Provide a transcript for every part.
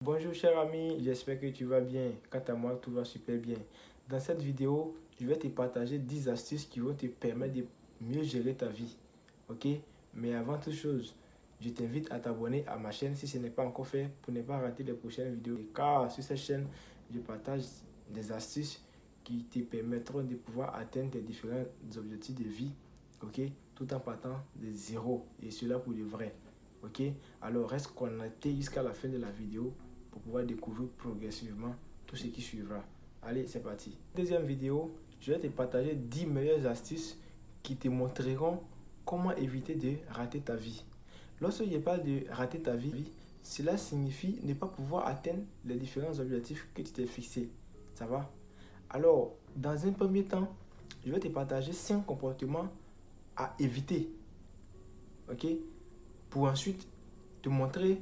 Bonjour cher ami, j'espère que tu vas bien. Quant à moi, tout va super bien. Dans cette vidéo, je vais te partager 10 astuces qui vont te permettre de mieux gérer ta vie. Ok? Mais avant toute chose, je t'invite à t'abonner à ma chaîne si ce n'est pas encore fait pour ne pas rater les prochaines vidéos. Car sur cette chaîne, je partage des astuces qui te permettront de pouvoir atteindre tes différents objectifs de vie. Ok? Tout en partant de zéro. Et cela pour de vrai. Ok? Alors reste connecté jusqu'à la fin de la vidéo pour pouvoir découvrir progressivement tout ce qui suivra. Allez, c'est parti. Deuxième vidéo, je vais te partager 10 meilleures astuces qui te montreront comment éviter de rater ta vie. Lorsque je parle de rater ta vie, cela signifie ne pas pouvoir atteindre les différents objectifs que tu t'es fixés. Ça va? Alors, dans un premier temps, je vais te partager 5 comportements à éviter. Ok? Pour ensuite te montrer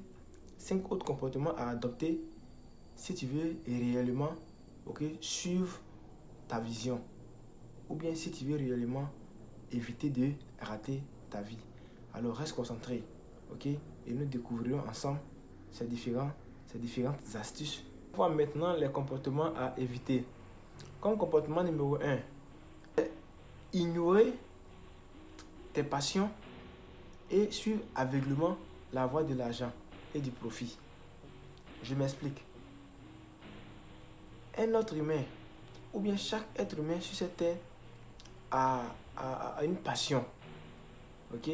5 autres comportements à adopter si tu veux réellement suivre ta vision ou bien si tu veux réellement éviter de rater ta vie. Alors reste concentré, ok? Et nous découvrirons ensemble ces différentes astuces. On voit maintenant les comportements à éviter. Comme comportement numéro 1, ignorer tes passions et suivre aveuglément la voie de l'argent et du profit. Je m'explique. Un autre humain, ou bien chaque être humain sur cette terre a une passion. Ok?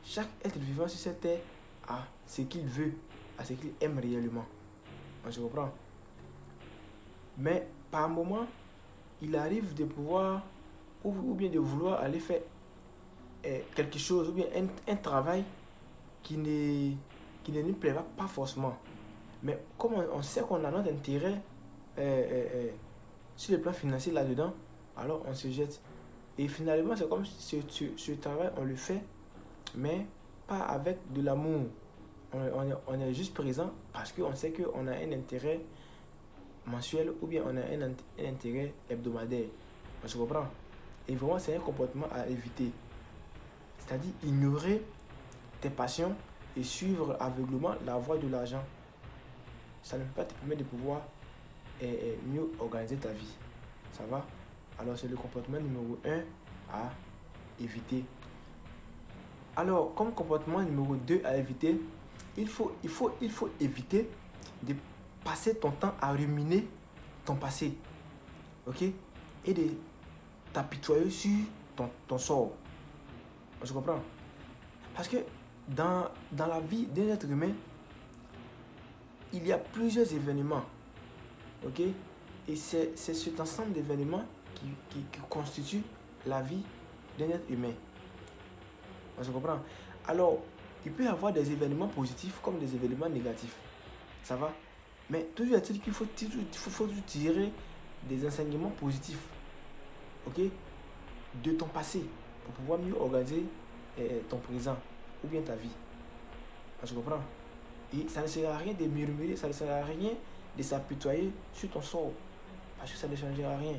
Chaque être vivant sur cette terre a ce qu'il veut, a ce qu'il aime réellement. On se comprend? Mais par moment, il arrive de pouvoir ou bien de vouloir aller faire quelque chose ou bien un travail qui ne nous plaira pas forcément. Mais comme on sait qu'on a notre intérêt sur le plan financier là-dedans, alors on se jette. Et finalement, c'est comme si ce travail, on le fait, mais pas avec de l'amour. On est juste présent parce qu'on sait qu'on a un intérêt mensuel ou bien on a un intérêt hebdomadaire. On se comprend? Et vraiment, c'est un comportement à éviter. C'est-à-dire ignorer tes passions et suivre aveuglément la voie de l'argent. Ça ne peut pas te permettre de pouvoir mieux organiser ta vie. Ça va? Alors, c'est le comportement numéro 1 à éviter. Alors, comme comportement numéro 2 à éviter, il faut éviter de passer ton temps à ruminer ton passé. Ok? Et de t'apitoyer sur ton sort. On se comprend? Parce que dans la vie d'un être humain, il y a plusieurs événements. Ok? Et c'est cet ensemble d'événements qui constitue la vie d'un être humain. On se comprend? Alors, il peut y avoir des événements positifs comme des événements négatifs. Ça va? Mais toujours est-il qu'il faut tirer des enseignements positifs, ok, de ton passé pour pouvoir mieux organiser ton présent ou bien ta vie. On se comprend? Et ça ne sert à rien de murmurer, ça ne sert à rien de s'apitoyer sur ton sort parce que ça ne changera rien.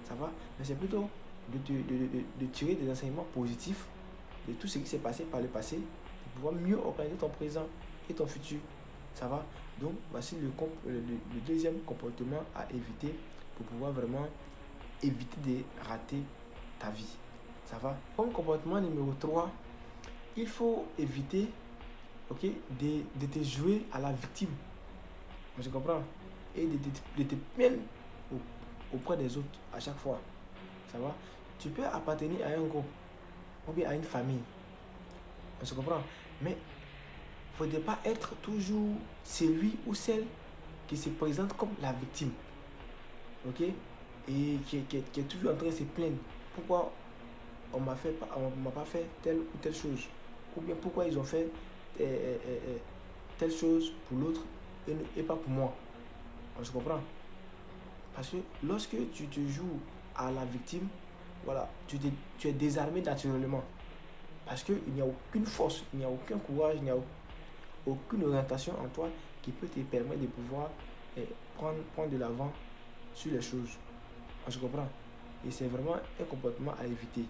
Ça va? Mais c'est plutôt de tirer des enseignements positifs de tout ce qui s'est passé par le passé pour pouvoir mieux organiser ton présent et ton futur. Ça va? Donc, voici le deuxième comportement à éviter pour pouvoir vraiment éviter de rater ta vie. Ça va? Comme comportement numéro 3, il faut éviter de te jouer à la victime. Je comprends? Et de te plaindre auprès des autres à chaque fois. Ça va? Tu peux appartenir à un groupe ou bien à une famille. On se comprend? Mais il ne faudrait pas être toujours celui ou celle qui se présente comme la victime. Ok? Et qui est toujours en train de se plaindre. Pourquoi on m'a pas fait telle ou telle chose? Ou bien pourquoi ils ont fait telle chose pour l'autre et pas pour moi? On se comprend? Parce que lorsque tu te joues à la victime, voilà, tu es désarmé naturellement. Parce qu'il n'y a aucune force, il n'y a aucun courage, il n'y a aucune orientation en toi qui peut te permettre de pouvoir prendre de l'avant sur les choses. On se comprend? Et c'est vraiment un comportement à éviter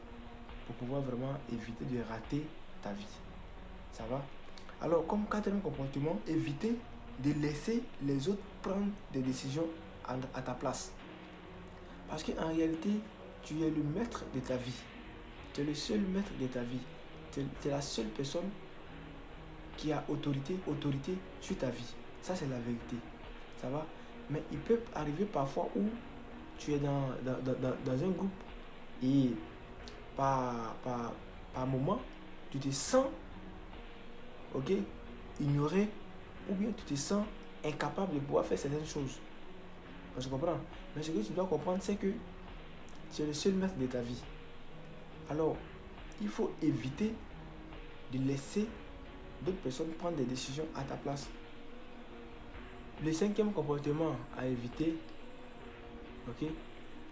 pour pouvoir vraiment éviter de rater ta vie. Ça va? Alors, comme quatrième comportement, éviter de laisser les autres prendre des décisions à ta place. Parce qu'en réalité, tu es le maître de ta vie. Tu es le seul maître de ta vie. Tu es la seule personne qui a autorité sur ta vie. Ça, c'est la vérité. Ça va? Mais il peut arriver parfois où tu es dans un groupe et par moment, tu te sens ignoré, ou bien tu te sens incapable de pouvoir faire certaines choses. Je comprends. Mais ce que tu dois comprendre, c'est que tu es le seul maître de ta vie. Alors, il faut éviter de laisser d'autres personnes prendre des décisions à ta place. Le 5e comportement à éviter,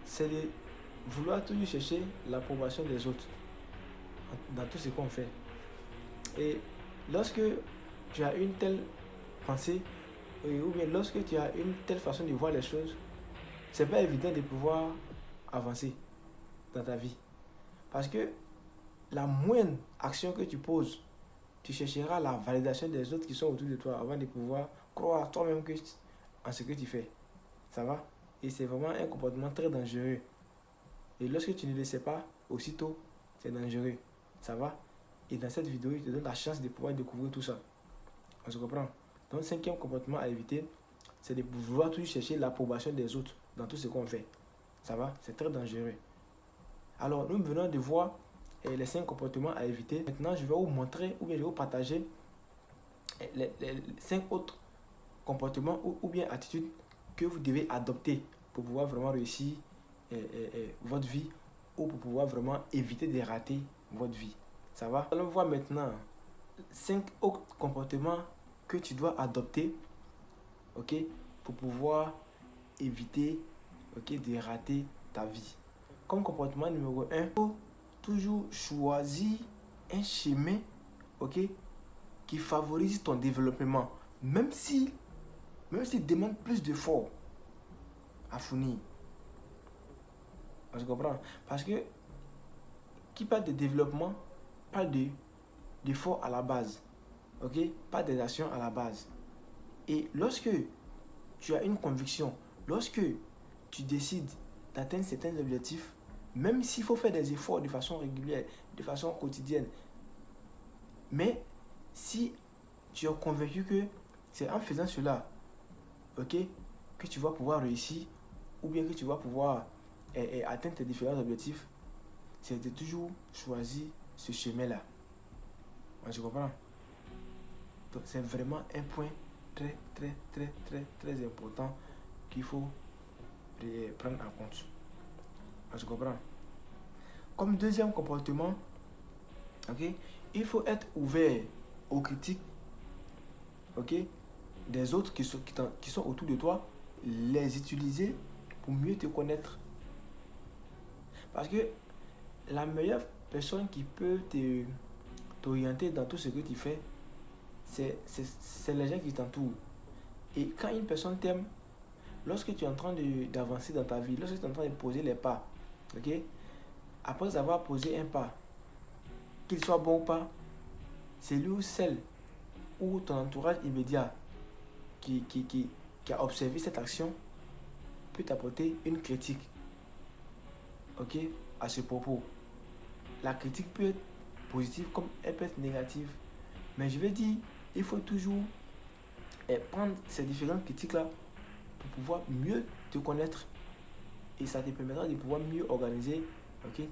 c'est de vouloir toujours chercher l'approbation des autres dans tout ce qu'on fait. Et lorsque tu as une telle pensée, ou bien lorsque tu as une telle façon de voir les choses, c'est pas évident de pouvoir avancer dans ta vie. Parce que la moindre action que tu poses, tu chercheras la validation des autres qui sont autour de toi avant de pouvoir croire toi-même en ce que tu fais. Ça va? Et c'est vraiment un comportement très dangereux. Et lorsque tu ne le sais pas, aussitôt, c'est dangereux. Ça va? Et dans cette vidéo, je te donne la chance de pouvoir découvrir tout ça. On se comprend? Donc, le 5e comportement à éviter, c'est de vouloir toujours chercher l'approbation des autres dans tout ce qu'on fait. Ça va? C'est très dangereux. Alors, nous venons de voir les 5 comportements à éviter. Maintenant, je vais vous montrer ou bien je vais vous partager les 5 autres comportements ou bien attitudes que vous devez adopter pour pouvoir vraiment réussir votre vie ou pour pouvoir vraiment éviter de rater votre vie. Ça va? Allons voir maintenant 5 autres comportements que tu dois adopter, pour pouvoir éviter, de rater ta vie. Comme comportement numéro 1, il faut toujours choisir un chemin, qui favorise ton développement, même s'il demande plus d'efforts à fournir. Je comprends. Parce que qui parle de développement parle d'efforts à la base, pas des actions à la base. Et lorsque tu as une conviction, lorsque tu décides d'atteindre certains objectifs, même s'il faut faire des efforts de façon régulière, de façon quotidienne, mais si tu es convaincu que c'est en faisant cela, que tu vas pouvoir réussir, ou bien que tu vas pouvoir atteindre tes différents objectifs, c'est de toujours choisir ce chemin-là. Je comprends. Donc, c'est vraiment un point très, très, très, très, très important qu'il faut prendre en compte. Je comprends. Comme deuxième comportement, il faut être ouvert aux critiques, des autres qui sont autour de toi, les utiliser pour mieux te connaître. Parce que la meilleure personne qui peut t'orienter dans tout ce que tu fais, c'est les gens qui t'entourent. Et quand une personne t'aime, lorsque tu es en train d'avancer dans ta vie, lorsque tu es en train de poser les pas, après avoir posé un pas, qu'il soit bon ou pas, c'est lui ou celle ou ton entourage immédiat qui a observé cette action peut t'apporter une critique, à ce propos. La critique peut être positive comme elle peut être négative. Mais je vais dire, il faut toujours prendre ces différentes critiques-là pour pouvoir mieux te connaître. Et ça te permettra de pouvoir mieux organiser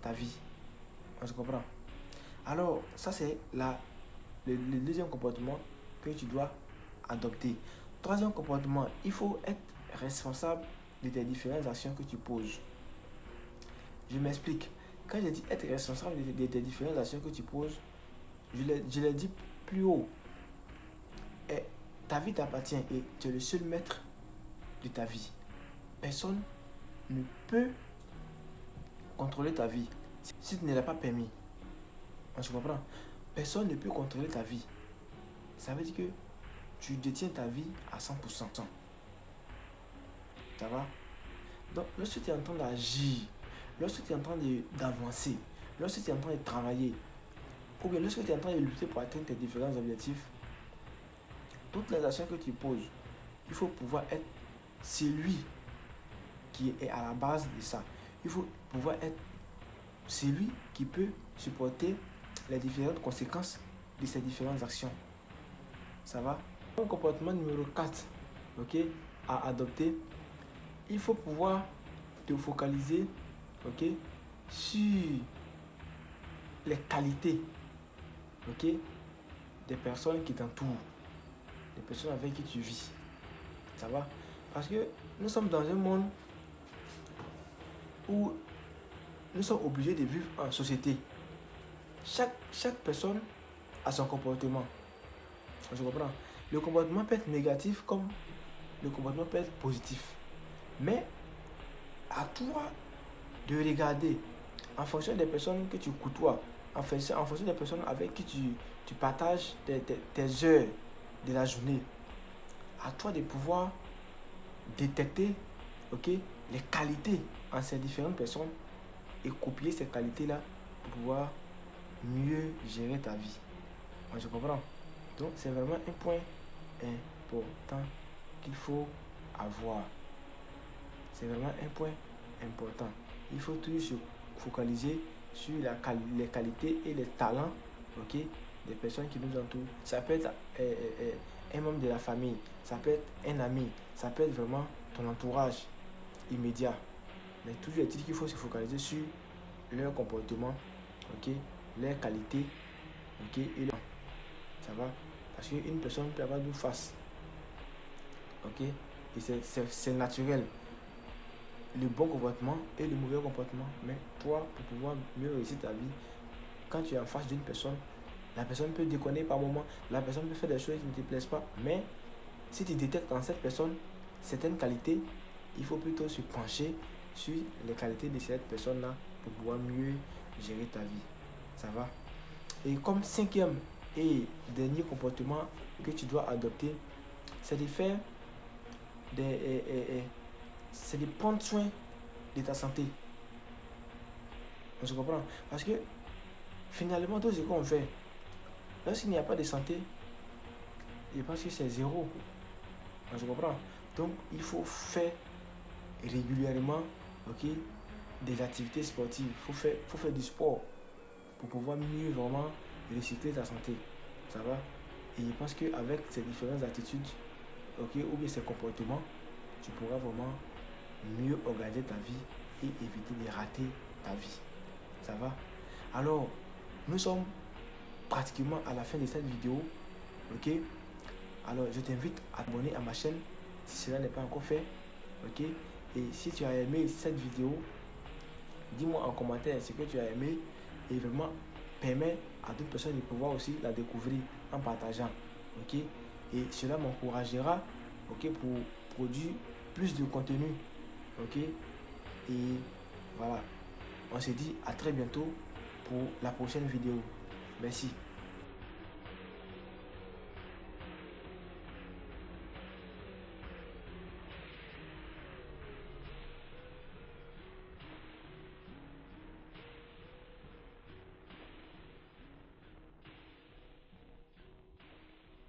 ta vie. On se comprend. Alors, ça c'est le deuxième comportement que tu dois adopter. Troisième comportement, il faut être responsable de tes différentes actions que tu poses. Je m'explique. Quand je dis être responsable de tes différentes actions que tu poses, je l'ai dit plus haut. Ta vie t'appartient et tu es le seul maître de ta vie. Personne ne peut contrôler ta vie si tu ne l'as pas permis. On se comprend? Personne ne peut contrôler ta vie. Ça veut dire que tu détiens ta vie à 100%. Ça va? Donc, lorsque tu es en train d'agir, lorsque tu es en train d'avancer, lorsque tu es en train de travailler, ou bien lorsque tu es en train de lutter pour atteindre tes différents objectifs, toutes les actions que tu poses il faut pouvoir être celui qui est à la base de ça. Il faut pouvoir être celui qui peut supporter les différentes conséquences de ces différentes actions. Ça va? Le comportement numéro 4, ok, à adopter, il faut pouvoir te focaliser, ok, sur les qualités, ok, des personnes qui t'entourent, des personnes avec qui tu vis. Ça va? Parce que nous sommes dans un monde où nous sommes obligés de vivre en société. Chaque personne a son comportement. Je comprends. Le comportement peut être négatif comme le comportement peut être positif. Mais à toi de regarder en fonction des personnes que tu côtoies, en fonction des personnes avec qui tu partages tes heures de la journée, à toi de pouvoir détecter, ok, les qualités en ces différentes personnes et copier ces qualités-là pour pouvoir mieux gérer ta vie. Moi, je comprends. Donc, c'est vraiment un point important qu'il faut avoir. C'est vraiment un point important. Il faut toujours se focaliser sur les qualités et les talents, ok, des personnes qui nous entourent. Ça peut être un membre de la famille, ça peut être un ami, ça peut être vraiment ton entourage immédiat. Mais toujours est-il qu'il faut se focaliser sur leur comportement, ok, leurs qualités, ok, et leur... Ça va? Parce qu'une personne peut avoir deux faces, ok, et c'est naturel. Le bon comportement et le mauvais comportement. Mais toi, pour pouvoir mieux réussir ta vie, quand tu es en face d'une personne, la personne peut déconner par moment, la personne peut faire des choses qui ne te plaisent pas. Mais si tu détectes dans cette personne certaines qualités, il faut plutôt se pencher sur les qualités de cette personne-là pour pouvoir mieux gérer ta vie. Ça va? Et comme cinquième et dernier comportement que tu dois adopter, c'est de faire c'est de prendre soin de ta santé. On se comprend? Parce que finalement, tout ce qu'on fait, lorsqu'il n'y a pas de santé, je pense que c'est zéro. On se comprend? Donc, il faut faire régulièrement, ok, des activités sportives. Il faut faire du sport pour pouvoir mieux vraiment recycler ta santé. Ça va? Et je pense qu'avec ces différentes attitudes, ok, ou bien ces comportements, tu pourras vraiment mieux organiser ta vie et éviter de rater ta vie. Ça va? Alors, nous sommes pratiquement à la fin de cette vidéo. Ok? Alors, je t'invite à t'abonner à ma chaîne si cela n'est pas encore fait. Ok? Et si tu as aimé cette vidéo, dis-moi en commentaire ce que tu as aimé et vraiment permets à d'autres personnes de pouvoir aussi la découvrir en partageant. Ok? Et cela m'encouragera, ok, pour produire plus de contenu. Ok? Et voilà. On se dit à très bientôt pour la prochaine vidéo. Merci.